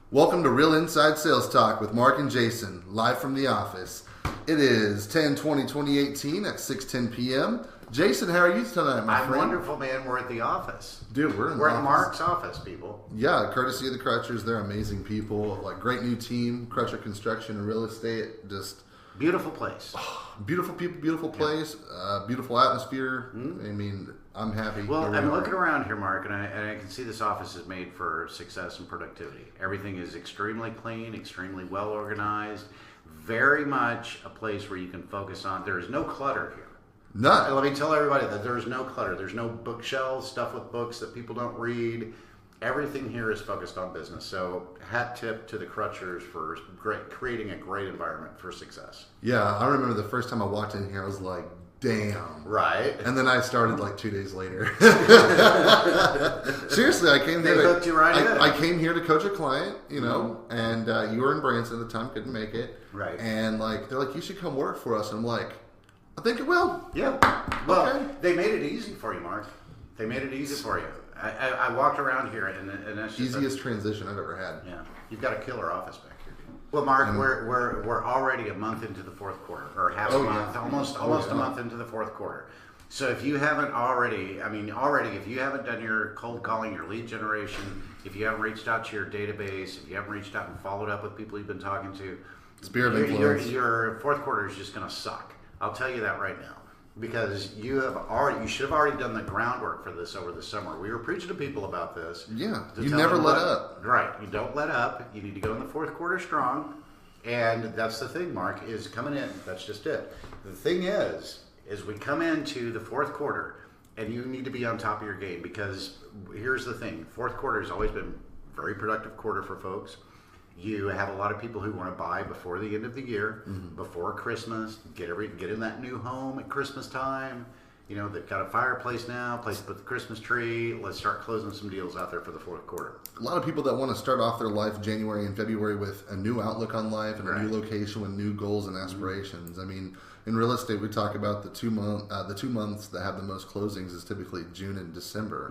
Welcome to Real Inside Sales Talk with Mark and Jason, live from the office. It is 10/20/2018 at 6:10 p.m. Jason, how are you tonight, my friend? I'm wonderful, man. We're at the office. Dude, we're in Mark's office, people. Yeah, courtesy of the Crutchers. They're amazing people. Like, great new team, Crutcher Construction and Real Estate. Just beautiful place. Beautiful people, beautiful place, beautiful atmosphere. I mean, I'm happy. Well, I'm looking around here, Mark, and I can see this office is made for success and productivity. Everything is extremely clean, extremely well organized, very much a place where you can focus on. There is no clutter here. None. Let me tell everybody that there is no clutter. There's no bookshelves, stuff with books that people don't read. Everything here is focused on business. So, hat tip to the Crutchers for creating a great environment for success. Yeah, I remember the first time I walked in here, I was like, damn. Right. And then I started like 2 days later. Seriously, I came here. They hooked you right in. I came here to coach a client, you know, and you were in Branson at the time, couldn't make it. Right. And like, they're like, you should come work for us. And I'm like, I think it will. Yeah. Well, okay. They made it easy for you, Mark. They made it easy for you. I walked around here, and that's just easiest transition I've ever had. Yeah, you've got a killer office back here. Well, Mark, we're already a month into the fourth quarter, or half a month, almost a month into the fourth quarter. So if you haven't already, if you haven't done your cold calling, your lead generation, if you haven't reached out to your database, if you haven't reached out and followed up with people you've been talking to, Sphere of influence. Your fourth quarter is just going to suck. I'll tell you that right now. Because you should have already done the groundwork for this over the summer. We were preaching to people about this. Yeah, you never let up. Right, you don't let up. You need to go in the fourth quarter strong, and that's the thing, Mark, is coming in. That's just it. The thing is we come into the fourth quarter, and you need to be on top of your game, because here's the thing: fourth quarter has always been a very productive quarter for folks. You have a lot of people who want to buy before the end of the year, before Christmas, get in that new home at Christmas time. You know, they've got a fireplace now, place to put the Christmas tree. Let's start closing some deals out there for the fourth quarter. A lot of people that want to start off their life January and February with a new outlook on life and a new location with new goals and aspirations. I mean, in real estate, we talk about the 2 months that have the most closings is typically June and December.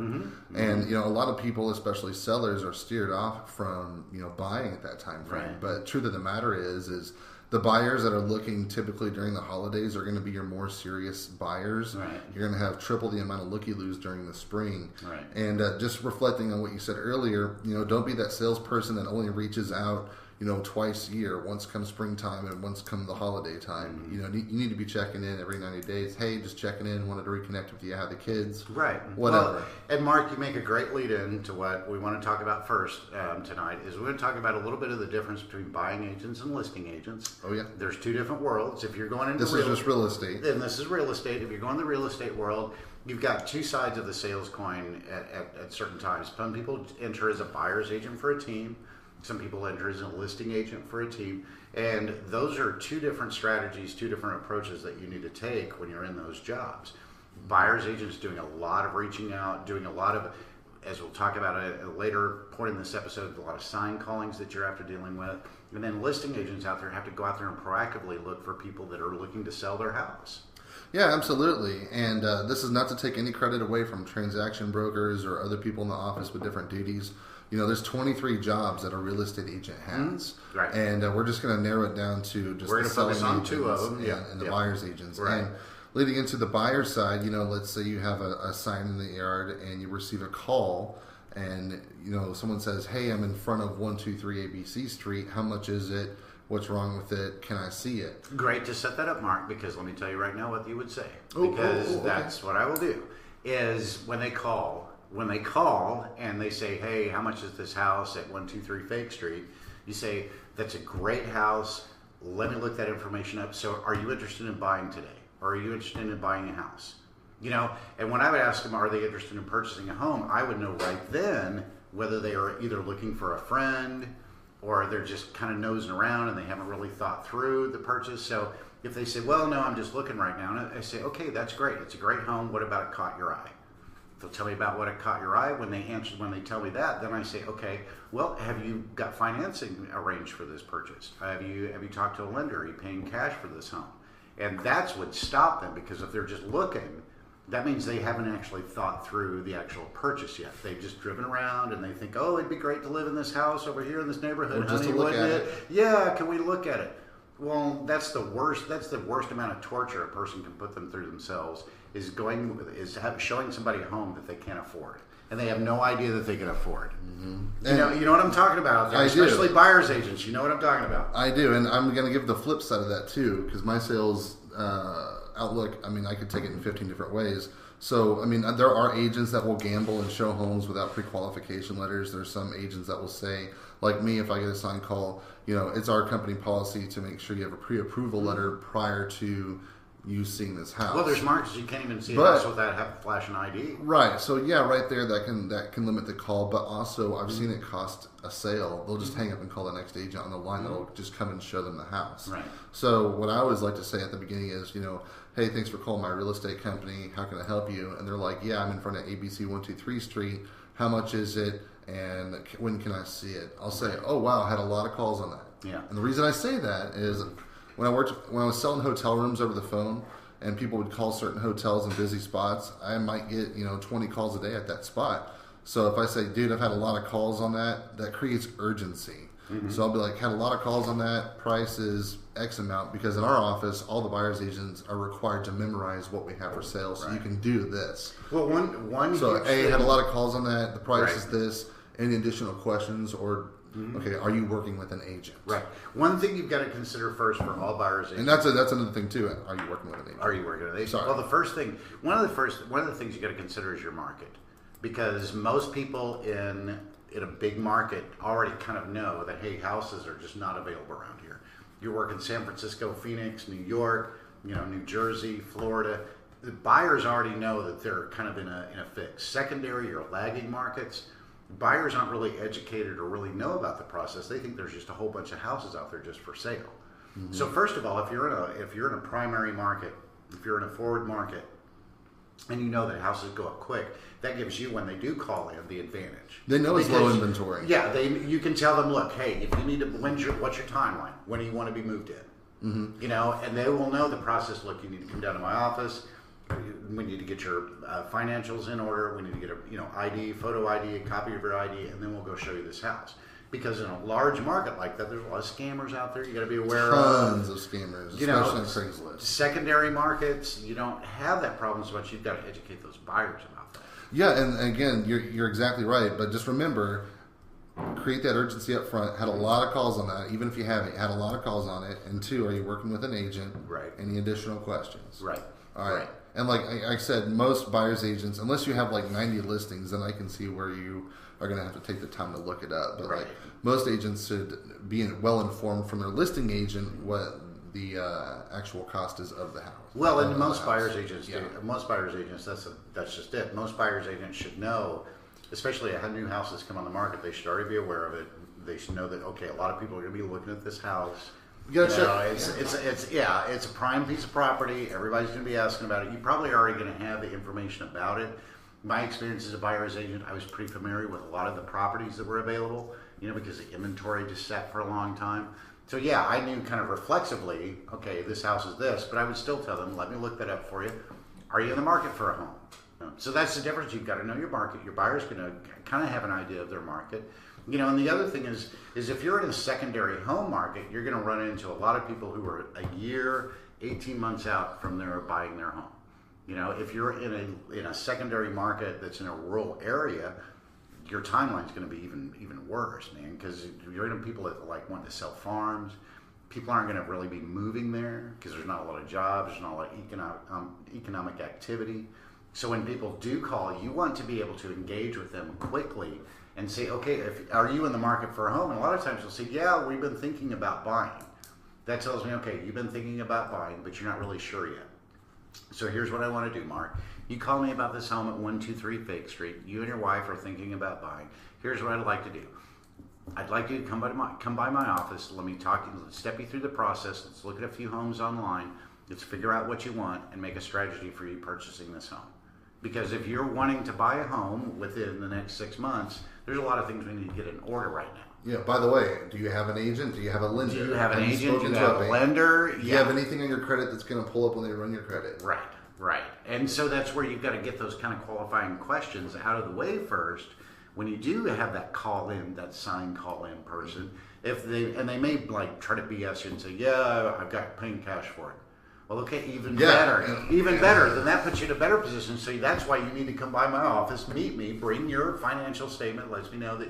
And, you know, a lot of people, especially sellers, are steered off from, you know, buying at that time frame. Right. But truth of the matter is the buyers that are looking typically during the holidays are going to be your more serious buyers. Right. You're going to have triple the amount of looky-loos during the spring. Right. And just reflecting on what you said earlier, you know, don't be that salesperson that only reaches out, you know, twice a year. Once comes springtime and once comes the holiday time. You know, you need to be checking in every 90 days. Hey, just checking in. Wanted to reconnect with you. How the kids? Right. Whatever. Well, and Mark, you make a great lead-in to what we want to talk about first tonight. Is we're going to talk about a little bit of the difference between buying agents and listing agents. Oh yeah. There's two different worlds. If you're going into This is just real estate. And this is real estate. If you're going to the real estate world, you've got two sides of the sales coin at certain times. Some people enter as a buyer's agent for a team. Some people enter as a listing agent for a team. And those are two different strategies, two different approaches that you need to take when you're in those jobs. Buyer's agents doing a lot of reaching out, doing a lot of, as we'll talk about at a later point in this episode, a lot of sign callings that you're after dealing with. And then listing agents out there have to go out there and proactively look for people that are looking to sell their house. Yeah, absolutely. And this is not to take any credit away from transaction brokers or other people in the office with different duties. You know, there's 23 jobs that a real estate agent has. Right. And we're just going to narrow it down to just the selling agents two of them. and the buyer's agents. Right. And leading into the buyer's side, you know, let's say you have a sign in the yard and you receive a call and, you know, someone says, hey, I'm in front of 123 ABC Street. How much is it? What's wrong with it? Can I see it? Great to set that up, Mark, because let me tell you right now what you would say. Okay. That's what I will do, is when they call and they say, hey, how much is this house at 123 Fake Street? You say, that's a great house. Let me look that information up. So are you interested in buying today? Or are you interested in buying a house? You know, and when I would ask them, are they interested in purchasing a home? I would know right then whether they are either looking for a friend or they're just kind of nosing around and they haven't really thought through the purchase. So if they say, well, no, I'm just looking right now, and I say, okay, that's great. It's a great home. What about it caught your eye? They'll tell me about what it caught your eye. When they tell me that, then I say, okay, well, have you got financing arranged for this purchase? Have you talked to a lender? Are you paying cash for this home? And that's what stopped them, because if they're just looking, that means they haven't actually thought through the actual purchase yet. They've just driven around and they think, oh, it'd be great to live in this house over here in this neighborhood. Or just honey, to look wouldn't at it? Yeah, can we look at it? Well, that's the worst. That's the worst amount of torture a person can put them through themselves showing somebody a home that they can't afford, and they have no idea that they can afford. Mm-hmm. You know what I'm talking about, especially buyers agents. You know what I'm talking about. I do, and I'm going to give the flip side of that too, because my sales outlook. I mean, I could take it in 15 different ways. So, I mean, there are agents that will gamble and show homes without pre-qualification letters. There's some agents that will say, like me, if I get a signed call, it's our company policy to make sure you have a pre-approval letter prior to you seeing this house. Well, there's markets you can't even see a house without having to flash an ID. Right. So yeah, right there that can limit the call. But also, I've seen it cost a sale. They'll just hang up and call the next agent on the line that'll just come and show them the house. Right. So what I always like to say at the beginning is, hey, thanks for calling my real estate company. How can I help you? And they're like, yeah, I'm in front of ABC 123 Street. How much is it? And when can I see it? I'll say, oh wow, I had a lot of calls on that. Yeah. And the reason I say that is when I was selling hotel rooms over the phone, and people would call certain hotels in busy spots, I might get 20 calls a day at that spot. So if I say, dude, I've had a lot of calls on that creates urgency. Mm-hmm. So I'll be like, had a lot of calls on that. Price is X amount, because in our office, all the buyers agents are required to memorize what we have for sale, so you can do this. Well, one. So had a lot of calls on that. The price is this. Any additional questions or? Okay, are you working with an agent? Right. One thing you've got to consider first for all buyers agents. And that's another thing too. Are you working with an agent? Are you working with an agent? Sorry. Well, one of the things you got to consider is your market, because most people in a big market already kind of know that, hey, houses are just not available around here. You're working San Francisco, Phoenix, New York, New Jersey, Florida. The buyers already know that they're kind of in a fix. Secondary or lagging markets, buyers aren't really educated or really know about the process. They think there's just a whole bunch of houses out there just for sale. Mm-hmm. So first of all, if you're in a primary market, if you're in a forward market, and you know that houses go up quick, that gives you, when they do call in, the advantage. They know it's low inventory. Yeah, you can tell them, look, hey, if you need to, what's your timeline? When do you want to be moved in? Mm-hmm. And they will know the process. Look, you need to come down to my office. We need to get your financials in order. We need to get a ID, photo ID, a copy of your ID, and then we'll go show you this house. Because in a large market like that, there's a lot of scammers out there. You got to be aware Tons of scammers, especially on Craigslist. Secondary markets, you don't have that problem so much. You've got to educate those buyers about that. Yeah, and again, you're exactly right. But just remember, create that urgency up front. Had a lot of calls on that. Even if you haven't, had a lot of calls on it. And 2, are you working with an agent? Right. Any additional questions? Right. All right. And like I said, most buyers agents, unless you have like 90 listings, then I can see where you are going to have to take the time to look it up. But like most agents should be well informed from their listing agent what the actual cost is of the house. Well, and most buyers agents, most buyers agents, that's just it. Most buyers agents should know, especially a new house that's come on the market, they should already be aware of it. They should know that, okay, a lot of people are going to be looking at this house. It's a prime piece of property. Everybody's going to be asking about it. You probably are already going to have the information about it. My experience as a buyer's agent, I was pretty familiar with a lot of the properties that were available, because the inventory just sat for a long time. So yeah, I knew kind of reflexively, okay, this house is this, but I would still tell them, let me look that up for you. Are you in the market for a home? So that's the difference. You've got to know your market. Your buyer's going to kind of have an idea of their market. And the other thing is if you're in a secondary home market, you're going to run into a lot of people who are a year, 18 months out from their buying their home. If you're in a secondary market that's in a rural area, your timeline's going to be even worse, man, because you're in people that want to sell farms. People aren't going to really be moving there because there's not a lot of jobs, there's not a lot of economic activity. So when people do call, you want to be able to engage with them quickly and say, okay, are you in the market for a home? And a lot of times they'll say, yeah, we've been thinking about buying. That tells me, okay, you've been thinking about buying, but you're not really sure yet. So here's what I want to do, Mark. You call me about this home at 123 Fake Street. You and your wife are thinking about buying. Here's what I'd like to do. I'd like you to come by my office. Let me step you through the process. Let's look at a few homes online. Let's figure out what you want and make a strategy for you purchasing this home. Because if you're wanting to buy a home within the next 6 months, there's a lot of things we need to get in order right now. Yeah, by the way, do you have an agent? Do you have a lender? Do you have an agent? Do you have a lender? Do you have anything on your credit that's going to pull up when they run your credit? Right. Right. And so that's where you've got to get those kind of qualifying questions out of the way first. When you do have that call in, that signed call in person, they may like try to BS you and say, yeah, I've got paying cash for it. Well, okay, even better. Then that puts you in a better position. So that's why you need to come by my office, meet me, bring your financial statement, lets me know that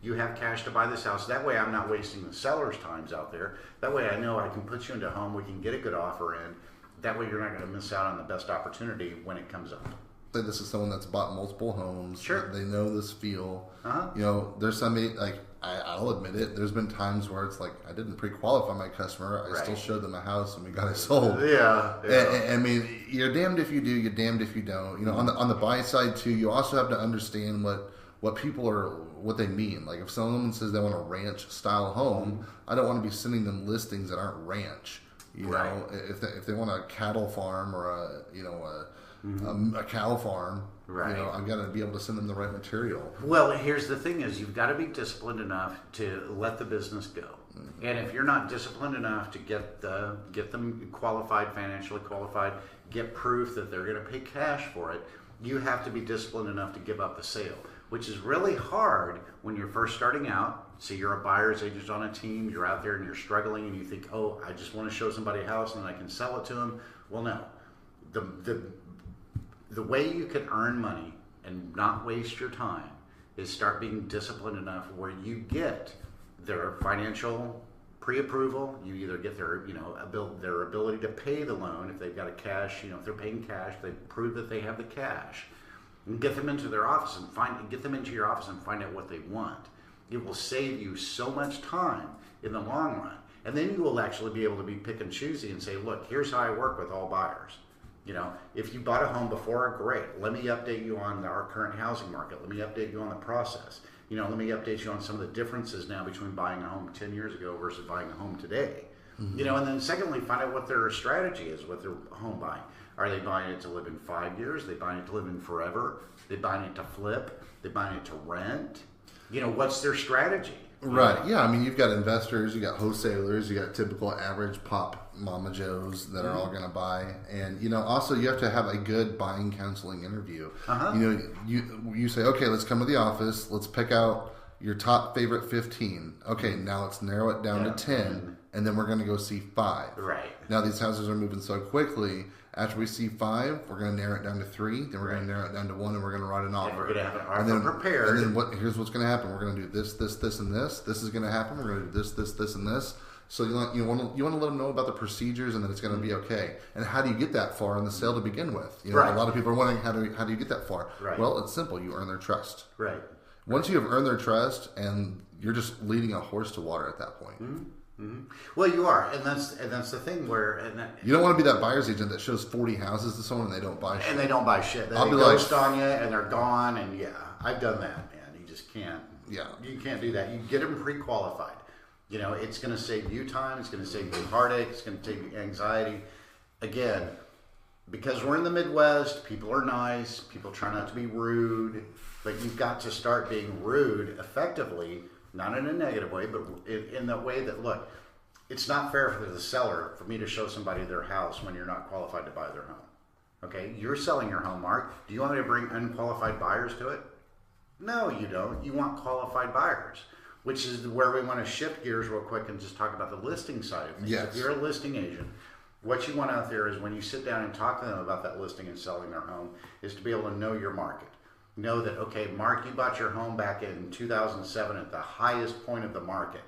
you have cash to buy this house. That way, I'm not wasting the seller's times out there. That way, I know I can put you into a home. We can get a good offer in. That way, you're not going to miss out on the best opportunity when it comes up. Say this is someone that's bought multiple homes. Sure, they know this feel. Uh-huh. There's somebody like. I'll admit it. There's been times where it's like I didn't pre-qualify my customer. I still showed them a house and we got it sold. Yeah. I mean, you're damned if you do. You're damned if you don't. On the buy side too, you also have to understand what people are, what they mean. Like if someone says they want a ranch style home, I don't want to be sending them listings that aren't ranch. If they want a cattle farm or a cow farm. Right. I've got to be able to send them the right material. Well, here's the thing is you've got to be disciplined enough to let the business go. Mm-hmm. And if you're not disciplined enough to get them qualified, financially qualified, get proof that they're going to pay cash for it, you have to be disciplined enough to give up the sale, which is really hard when you're first starting out. So you're a buyer's agent on a team, you're out there and you're struggling and you think, oh, I just want to show somebody a house and then I can sell it to them. Well, no. The way you can earn money and not waste your time is start being disciplined enough where you get their financial pre-approval. You either get their their ability to pay the loan if they've got a cash. If they're paying cash, they prove that they have the cash. And get them into their office and get them into your office and find out what they want. It will save you so much time in the long run, and then you will actually be able to be pick and choosy and say, look, here's how I work with all buyers. If you bought a home before, great. Let me update you on our current housing market. Let me update you on the process. Let me update you on some of the differences now between buying a home 10 years ago versus buying a home today. Mm-hmm. And then secondly, find out what their strategy is with their home buying. Are they buying it to live in 5 years? Are they buying it to live in forever? Are they buying it to flip? Are they buying it to rent? What's their strategy? Right. Yeah. I mean, you've got investors, you got wholesalers, you got typical average pop Mama Joes that are all going to buy, and also you have to have a good buying counseling interview. Uh-huh. You say, okay, let's come to the office, let's pick out your top favorite 15. Okay, now let's narrow it down to 10, and then we're going to go see 5. Right. Now these houses are moving so quickly. After we see 5, we're going to narrow it down to 3. Then we're going to narrow it down to 1, and we're going to write an offer. And we're going to have an offer prepared. And then here's what's going to happen. We're going to do this, this, this, and this. This is going to happen. We're going to do this, this, this, and this. So you want to let them know about the procedures and that it's going to be okay. And how do you get that far in the sale to begin with? A lot of people are wondering how do you get that far? Right. Well, it's simple. You earn their trust. Right. Once you have earned their trust, and you're just leading a horse to water at that point. Mm-hmm. Mm-hmm. Well, you are, and that's the thing where you don't want to be that buyer's agent that shows 40 houses to someone and they don't buy shit. And they don't buy shit. They ghost on you and they're gone. And I've done that, man. You just can't. Yeah, you can't do that. You get them pre-qualified. It's going to save you time. It's going to save you heartache. It's going to save you anxiety. Again, because we're in the Midwest, people are nice. People try not to be rude, but you've got to start being rude effectively. Not in a negative way, but in the way that, look, it's not fair for the seller for me to show somebody their house when you're not qualified to buy their home. Okay? You're selling your home, Mark. Do you want me to bring unqualified buyers to it? No, you don't. You want qualified buyers, which is where we want to shift gears real quick and just talk about the listing side of things. Yes. If you're a listing agent, what you want out there is when you sit down and talk to them about that listing and selling their home is to be able to know your market. Know that, okay, Mark, you bought your home back in 2007 at the highest point of the market.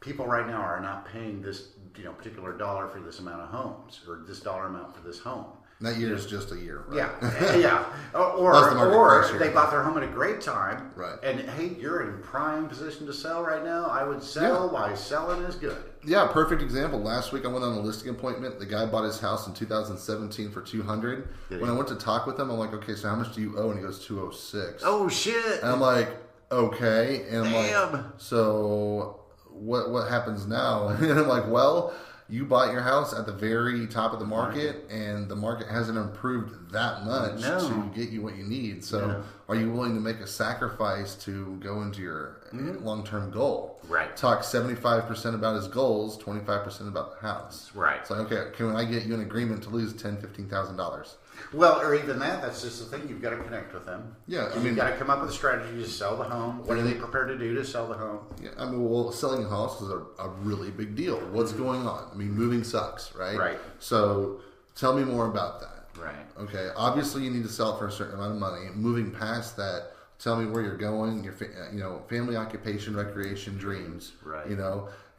People right now are not paying this, particular dollar for this amount of homes or this dollar amount for this home. That year is just a year, right? Yeah. Or they bought their home at a great time. Right. And, hey, you're in prime position to sell right now. I would sell while selling is good. Yeah, perfect example. Last week I went on a listing appointment. The guy bought his house in 2017 for $200,000. When I went to talk with him, I'm like, okay, so how much do you owe? And he goes, $206,000. Oh, shit. And I'm like, okay. And I'm Damn. like, so what happens now? And I'm like, well, you bought your house at the very top of the market, and the market hasn't improved that much to get you what you need. So, are you willing to make a sacrifice to go into your long-term goal? Right. Talk 75% about his goals, 25% about the house. Right. It's like, okay, can I get you an agreement to lose $10,000-$15,000? Well, or even that, that's just the thing. You've got to connect with them. Yeah, you've got to come up with a strategy to sell the home. What are they prepared to do to sell the home? Yeah, I mean, well, selling a house is a really big deal. What's going on? I mean, moving sucks, right? Right. So tell me more about that. Right. Okay. Obviously, you need to sell it for a certain amount of money. Moving past that, tell me where you're going. Your family, occupation, recreation, dreams. Right.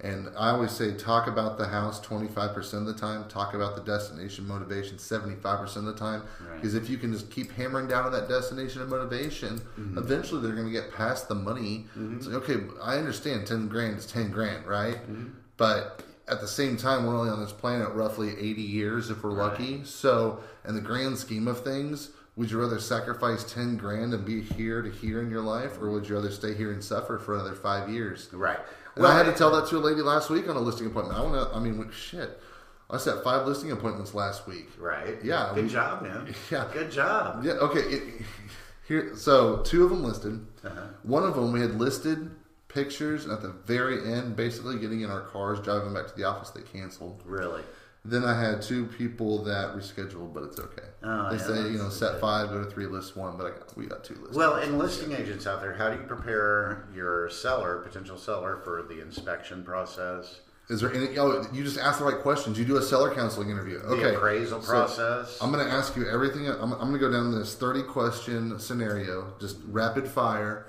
And I always say, talk about the house 25% of the time. Talk about the destination motivation 75% of the time. Because if you can just keep hammering down on that destination and motivation, eventually they're going to get past the money. It's like, okay, I understand 10 grand is 10 grand, right? But at the same time, we're only on this planet roughly 80 years if we're lucky. So, in the grand scheme of things, would you rather sacrifice 10 grand and be here to here in your life, or would you rather stay here and suffer for another 5 years? Right. And I had to tell that to a lady last week on a listing appointment. Shit. I set 5 listing appointments last week. Right. Yeah. Good job, man. Yeah. Good job. Yeah. Okay. So 2 of them listed. One of them we had listed pictures, and at the very end, basically getting in our cars, driving back to the office, they canceled. Really? Then I had 2 people that rescheduled, but it's okay. They say, set 5, go to 3, list 1, but we got 2 lists. Well, and listing agents out there, how do you prepare your potential seller, for the inspection process? Is there any? You just ask the right questions. You do a seller counseling interview. Okay. The appraisal process. I'm going to ask you everything. I'm going to go down this 30-question scenario, just rapid fire.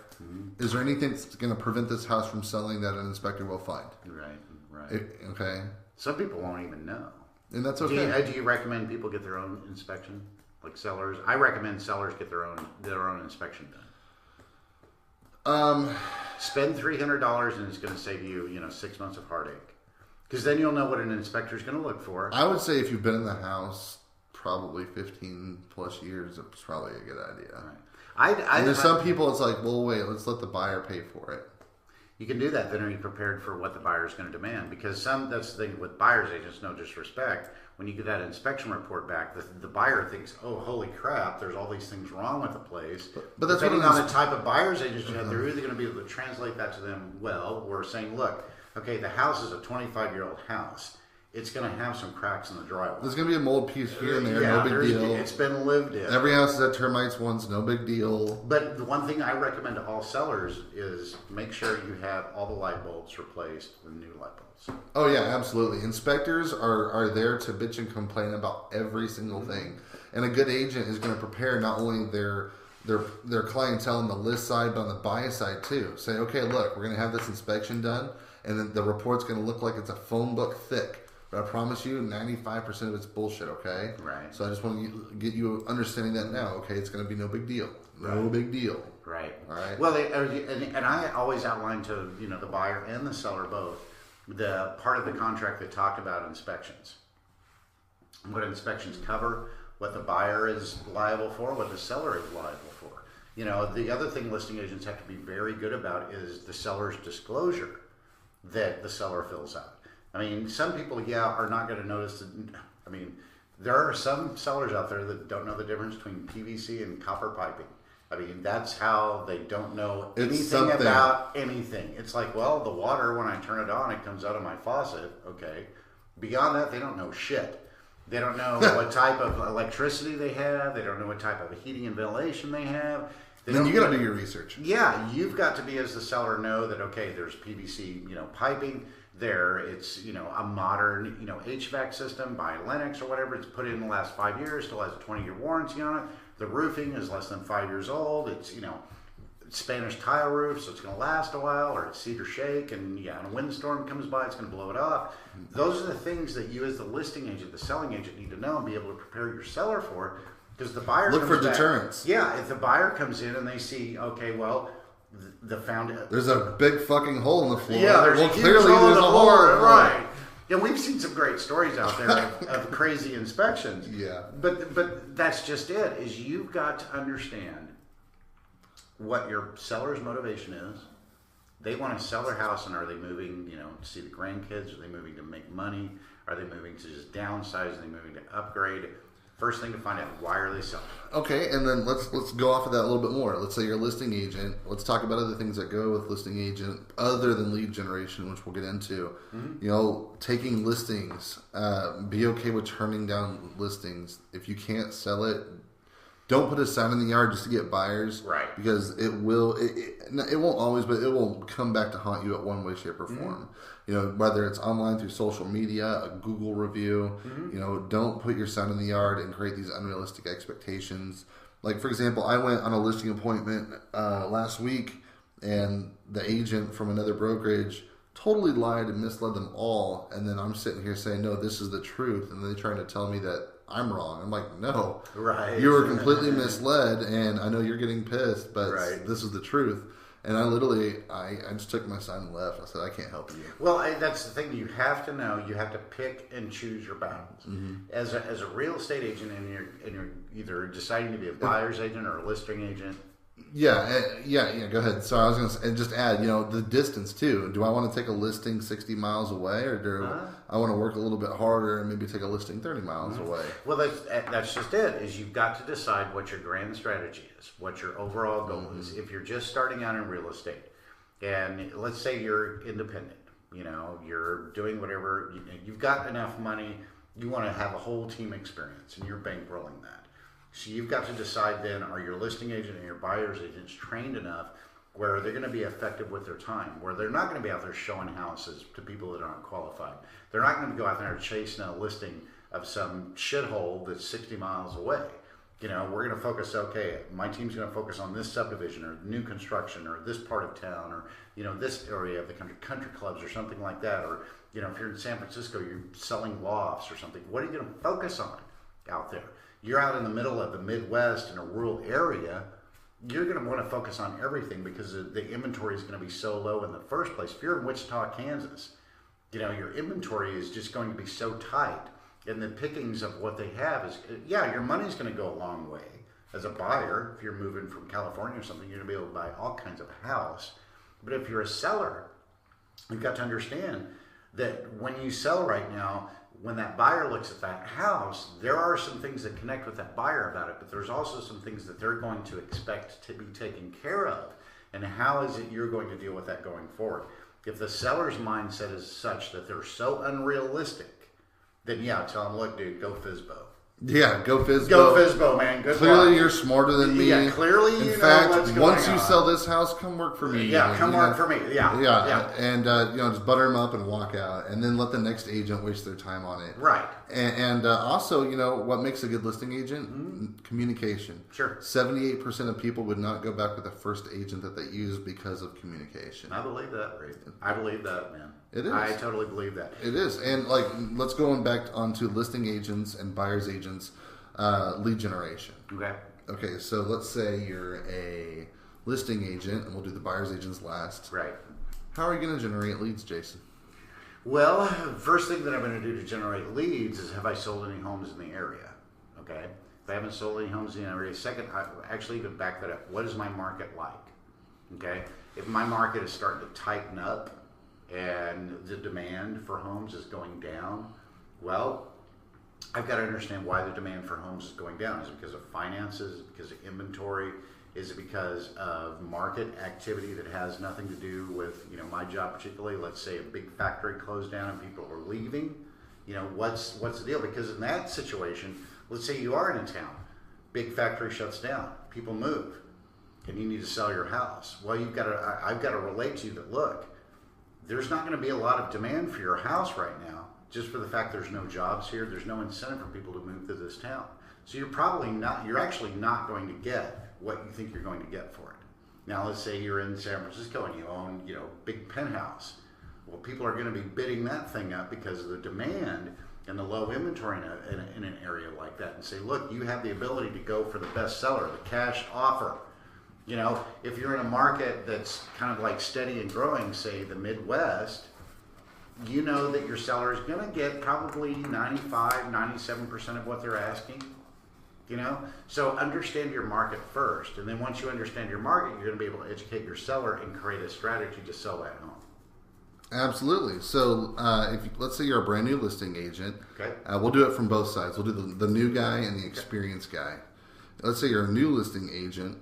Is there anything that's going to prevent this house from selling that an inspector will find? Right. Okay. Some people won't even know. And that's okay. Do you recommend people get their own inspection, like sellers? I recommend sellers get their own inspection done. Spend $300 and it's going to save you, 6 months of heartache. Because then you'll know what an inspector is going to look for. I would say if you've been in the house probably 15 plus years, it's probably a good idea. Right. There's some people, it's like, well, wait, let's let the buyer pay for it. You can do that. Then are you prepared for what the buyer is going to demand? Because that's the thing with buyer's agents, no disrespect. When you get that inspection report back, the buyer thinks, oh, holy crap, there's all these things wrong with the place. But that's depending on the type of buyer's agent you have, they're either going to be able to translate that to them well, or saying, look, okay, the house is a 25-year-old house. It's going to have some cracks in the drywall. There's going to be a mold piece here and there, no big deal. It's been lived in. Every house has had termites once, no big deal. But the one thing I recommend to all sellers is make sure you have all the light bulbs replaced with new light bulbs. Oh yeah, absolutely. Inspectors are there to bitch and complain about every single thing. And a good agent is going to prepare not only their clientele on the list side, but on the buy side too. Say, okay, look, we're going to have this inspection done, and then the report's going to look like it's a phone book thick. But I promise you, 95% of it's bullshit, okay? Right. So I just want to get you understanding that now, okay? It's going to be no big deal. No big deal. Right. All right? Well, and I always outline to, the buyer and the seller both, the part of the contract that talked about inspections. What inspections cover, what the buyer is liable for, what the seller is liable for. The other thing listing agents have to be very good about is the seller's disclosure that the seller fills out. I mean, some people, are not going to notice. There are some sellers out there that don't know the difference between PVC and copper piping. I mean, that's how they don't know anything about anything. It's like, well, the water, when I turn it on, it comes out of my faucet. Okay. Beyond that, they don't know shit. They don't know what type of electricity they have. They don't know what type of heating and ventilation they have. Then you got to do your research. Yeah, you've got to be, as the seller, know that, okay, there's PVC, piping. It's, a modern, HVAC system by Lennox or whatever. It's put in the last 5 years, still has a 20-year warranty on it. The roofing is less than 5 years old. It's, Spanish tile roof, so it's going to last a while, or it's cedar shake, and and a windstorm comes by, it's going to blow it off. Those are the things that you, as the listing agent, the selling agent, need to know and be able to prepare your seller for, because the buyer look for deterrence. Yeah, if the buyer comes in and they see, okay, well, there's a big fucking hole in the floor. Yeah, there's a huge hole in the floor, right? Yeah, we've seen some great stories out there of crazy inspections. Yeah, but that's just it. Is you've got to understand what your seller's motivation is, They want to sell their house, and are they moving, to see the grandkids? Are they moving to make money? Are they moving to just downsize? Are they moving to upgrade? First thing to find out, why are they selling? Okay, and then let's go off of that a little bit more. Let's say you're a listing agent. Let's talk about other things that go with listing agent other than lead generation, which we'll get into. Mm-hmm. Taking listings. Be okay with turning down listings. If you can't sell it, don't put a sign in the yard just to get buyers. Right. Because it will, it won't always, but it will come back to haunt you at one way, shape, or form. Mm-hmm. Whether it's online through social media, a Google review, don't put your sign in the yard and create these unrealistic expectations. Like, for example, I went on a listing appointment last week, and the agent from another brokerage totally lied and misled them all. And then I'm sitting here saying, no, this is the truth. And they're trying to tell me that I'm wrong. I'm like, no, right. You were completely misled, and I know you're getting pissed, but This is the truth. And I literally, I just took my sign and left. I said, I can't help you. Well, that's the thing. You have to know. You have to pick and choose your battles. Mm-hmm. As a real estate agent, and you're either deciding to be a buyer's agent or a listing agent. Yeah. Go ahead. So I was going to and just add, the distance too. Do I want to take a listing 60 miles away, or do I want to work a little bit harder and maybe take a listing 30 miles away? Well, that's just it. Is you've got to decide what your grand strategy is, what your overall goal is. If you're just starting out in real estate, and let's say you're independent, you're doing whatever, you've got enough money, you want to have a whole team experience, and you're bankrolling that. So you've got to decide then, are your listing agent and your buyer's agents trained enough where they're going to be effective with their time, where they're not going to be out there showing houses to people that aren't qualified. They're not going to go out there chasing a listing of some shithole that's 60 miles away. We're going to focus, my team's going to focus on this subdivision or new construction or this part of town or, this area of the country clubs or something like that. Or, if you're in San Francisco, you're selling lofts or something. What are you going to focus on out there? You're out in the middle of the Midwest in a rural area, you're going to want to focus on everything because the inventory is going to be so low in the first place. If you're in Wichita, Kansas, your inventory is just going to be so tight, and the pickings of what they have is, your money's going to go a long way. As a buyer, if you're moving from California or something, you're going to be able to buy all kinds of house. But if you're a seller, you've got to understand that when you sell right now, when that buyer looks at that house, there are some things that connect with that buyer about it, but there's also some things that they're going to expect to be taken care of. And how is it you're going to deal with that going forward? If the seller's mindset is such that they're so unrealistic, then tell them, look, dude, go Fizbo. Yeah, go Fizbo. Go Fizbo, man. Good Clearly, luck. You're smarter than me. Yeah, clearly, in fact, once you sell this house, come work for me. Yeah, come work for me. Yeah. And just butter them up and walk out, and then let the next agent waste their time on it. Right. And also, what makes a good listing agent? Mm-hmm. Communication. Sure. 78% of people would not go back with the first agent that they used because of communication. I believe that, Ray. I believe that, man. It is. I totally believe that. It is. And let's go back onto listing agents and buyer's agents, lead generation. Okay, so let's say you're a listing agent, and we'll do the buyer's agents last. Right. How are you going to generate leads, Jason? Well, first thing that I'm going to do to generate leads is, have I sold any homes in the area? Okay. If I haven't sold any homes in the area, second, I actually even back that up. What is my market like? Okay. If my market is starting to tighten up and the demand for homes is going down, well, I've got to understand why the demand for homes is going down. Is it because of finances? Is it because of inventory? Is it because of market activity that has nothing to do with, my job particularly? Let's say a big factory closed down and people are leaving. What's the deal? Because in that situation, let's say you are in a town, big factory shuts down, people move, and you need to sell your house. Well, I've got to relate to you that, look, there's not going to be a lot of demand for your house right now, just for the fact there's no jobs here. There's no incentive for people to move to this town. So you're actually not going to get what you think you're going to get for it. Now, let's say you're in San Francisco and you own, big penthouse. Well, people are going to be bidding that thing up because of the demand and the low inventory in an area like that, and say, look, you have the ability to go for the best seller, the cash offer. If you're in a market that's kind of like steady and growing, say the Midwest, you know that your seller is going to get probably 95, 97% of what they're asking. You know, so understand your market first, and then once you understand your market, you're going to be able to educate your seller and create a strategy to sell that home. Absolutely. So, let's say you're a brand new listing agent, Okay. We'll do it from both sides. We'll do the new guy and the experienced guy. Let's say you're a new listing agent.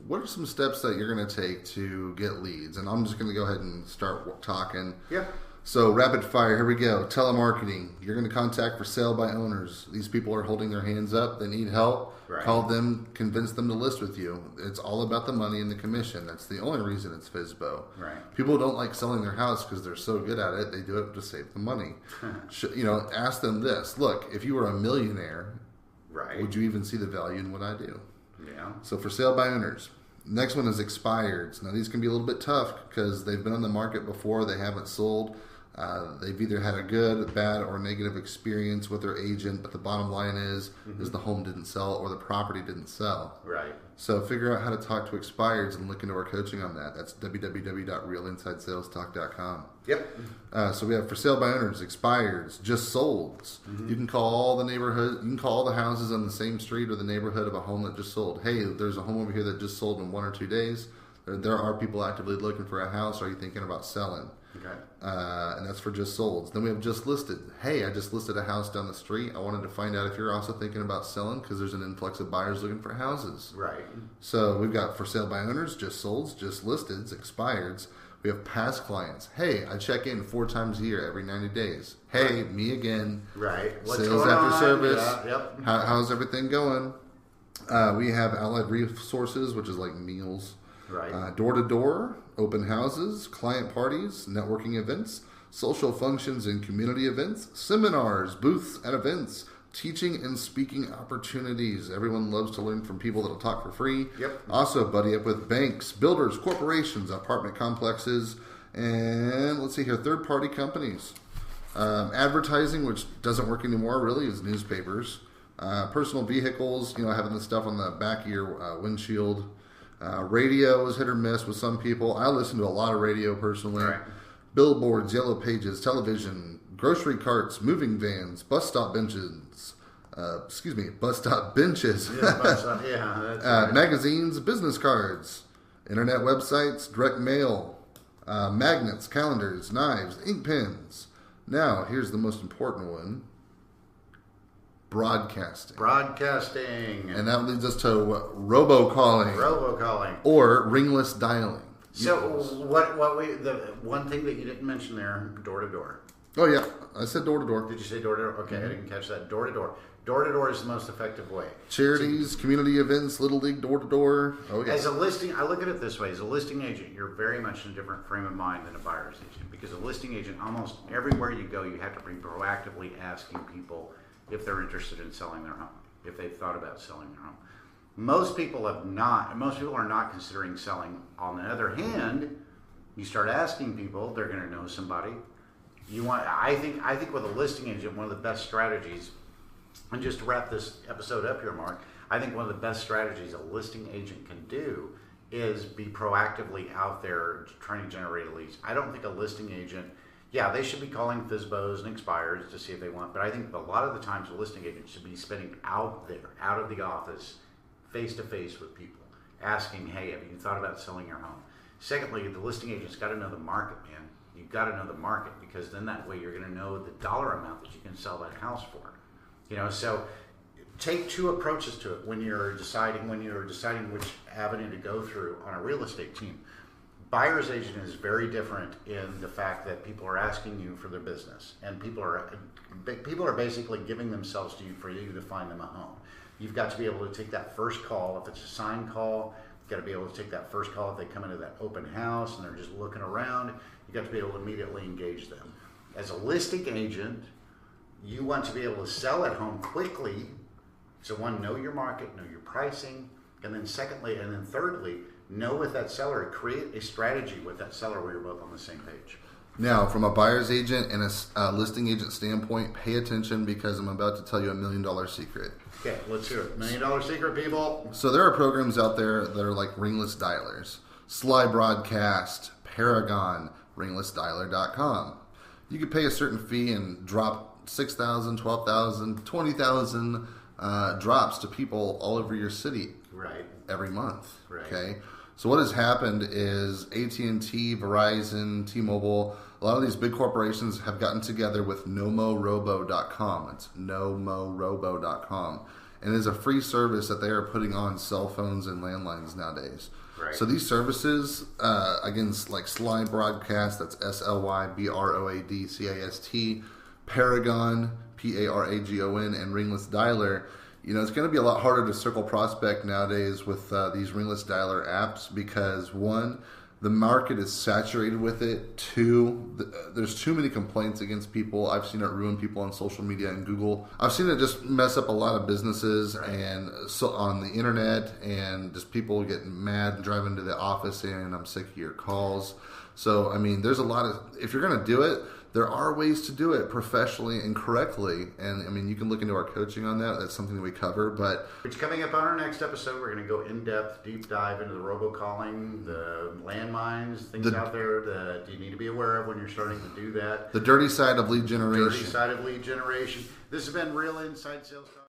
What are some steps that you're going to take to get leads? And I'm just going to go ahead and start talking. Yeah. So rapid fire, here we go. Telemarketing. You're going to contact for sale by owners. These people are holding their hands up. They need help. Right. Call them, convince them to list with you. It's all about the money and the commission. That's the only reason it's FSBO. Right. People don't like selling their house because they're so good at it. They do it to save the money. Ask them this. Look, if you were a millionaire, Right. would you even see the value in what I do? Yeah. So for sale by owners. Next one is expireds. Now these can be a little bit tough because they've been on the market before. They haven't sold. They've either had a good, bad, or negative experience with their agent, but the bottom line is the home didn't sell or the property didn't sell. Right. So figure out how to talk to expireds and look into our coaching on that. That's www.realinsidesalestalk.com. Yep. So we have for sale by owners, expireds, just solds. You can call all the neighborhood. You can call all the houses on the same street or the neighborhood of a home that just sold. Hey, there's a home over here that just sold in 1 or 2 days. There are people actively looking for a house. Are you thinking about selling? Okay. And that's for just solds. Then we have just listed. Hey, I just listed a house down the street. I wanted to find out if you're also thinking about selling because there's an influx of buyers looking for houses. Right. So we've got for sale by owners, just solds, just listeds, expireds. We have past clients. Hey, I check in 4 times a year, every 90 days. Hey, me again. Right. What's Sales going after on? service. Yeah. Yep. How's everything going? We have allied resources, which is like meals. Right. Door-to-door, open houses, client parties, networking events, social functions and community events, seminars, booths at events, teaching and speaking opportunities. Everyone loves to learn from people that'll talk for free. Yep. Also, buddy up with banks, builders, corporations, apartment complexes, and let's see here, third-party companies. Advertising, which doesn't work anymore, really, is newspapers. Personal vehicles, having the stuff on the back of your windshield. Radio is hit or miss with some people. I listen to a lot of radio personally. Right. Billboards, yellow pages, television, grocery carts, moving vans, bus stop benches. Bus stop benches. Yeah. That's right. Magazines, business cards, internet websites, direct mail, magnets, calendars, knives, ink pens. Now, here's the most important one. Broadcasting. And that leads us to robocalling. Robocalling. Or ringless dialing. So the one thing that you didn't mention there, door to door. Oh yeah, I said door to door. Did you say door to door? Okay, I didn't catch that. Door to door. Door to door is the most effective way. Charities, community events, little league, door to door. Oh yeah. As a listing, I look at it this way: as a listing agent, you're very much in a different frame of mind than a buyer's agent, because a listing agent, almost everywhere you go, you have to be proactively asking people if they're interested in selling their home, if they've thought about selling their home. Most people are not considering selling. On the other hand, you start asking people, they're going to know somebody. I think with a listing agent, one of the best strategies, and just to wrap this episode up here, Mark, I think one of the best strategies a listing agent can do is be proactively out there trying to generate leads. I don't think a listing agent, they should be calling FSBOs and expireds to see if they want, but I think a lot of the times a listing agent should be spending out there, out of the office, face-to-face with people, asking, hey, have you thought about selling your home? Secondly, the listing agent's got to know the market, man. You've got to know the market, because then that way you're going to know the dollar amount that you can sell that house for. So take 2 approaches to it when you're deciding which avenue to go through on a real estate team. Buyer's agent is very different in the fact that people are asking you for their business, and people are basically giving themselves to you for you to find them a home. You've got to be able to take that first call. If it's a signed call, you've got to be able to take that first call. If they come into that open house and they're just looking around, you've got to be able to immediately engage them. As a listing agent, you want to be able to sell at home quickly. So one, know your market, know your pricing, and then thirdly, know with that seller, create a strategy with that seller where you're both on the same page. Now, from a buyer's agent and a listing agent standpoint, pay attention, because I'm about to tell you $1 million secret. Okay, let's hear it. $1 million secret, people. So there are programs out there that are like ringless dialers. Sly Broadcast, Paragon, ringlessdialer.com. You could pay a certain fee and drop $6,000, $12,000, $20,000 drops to people all over your city Right. every month. Right. Okay. So what has happened is AT&T, Verizon, T-Mobile, a lot of these big corporations have gotten together with nomorobo.com. It's nomorobo.com. And it is a free service that they are putting on cell phones and landlines nowadays. Right. So these services, again, like Sly Broadcast, that's SLYBROADCAST, Paragon, PARAGON, and Ringless Dialer, it's going to be a lot harder to circle prospect nowadays with these ringless dialer apps because, one, the market is saturated with it. Two, there's too many complaints against people. I've seen it ruin people on social media and Google. I've seen it just mess up a lot of businesses and so on the internet, and just people getting mad and driving to the office saying, I'm sick of your calls. So, there's a lot of, if you're going to do it, there are ways to do it professionally and correctly. And, you can look into our coaching on that. That's something that we cover. But which coming up on our next episode, we're going to go in-depth, deep dive into the robocalling, the landmines, things out there that you need to be aware of when you're starting to do that. The dirty side of lead generation. Dirty side of lead generation. This has been Real Inside Sales Talk.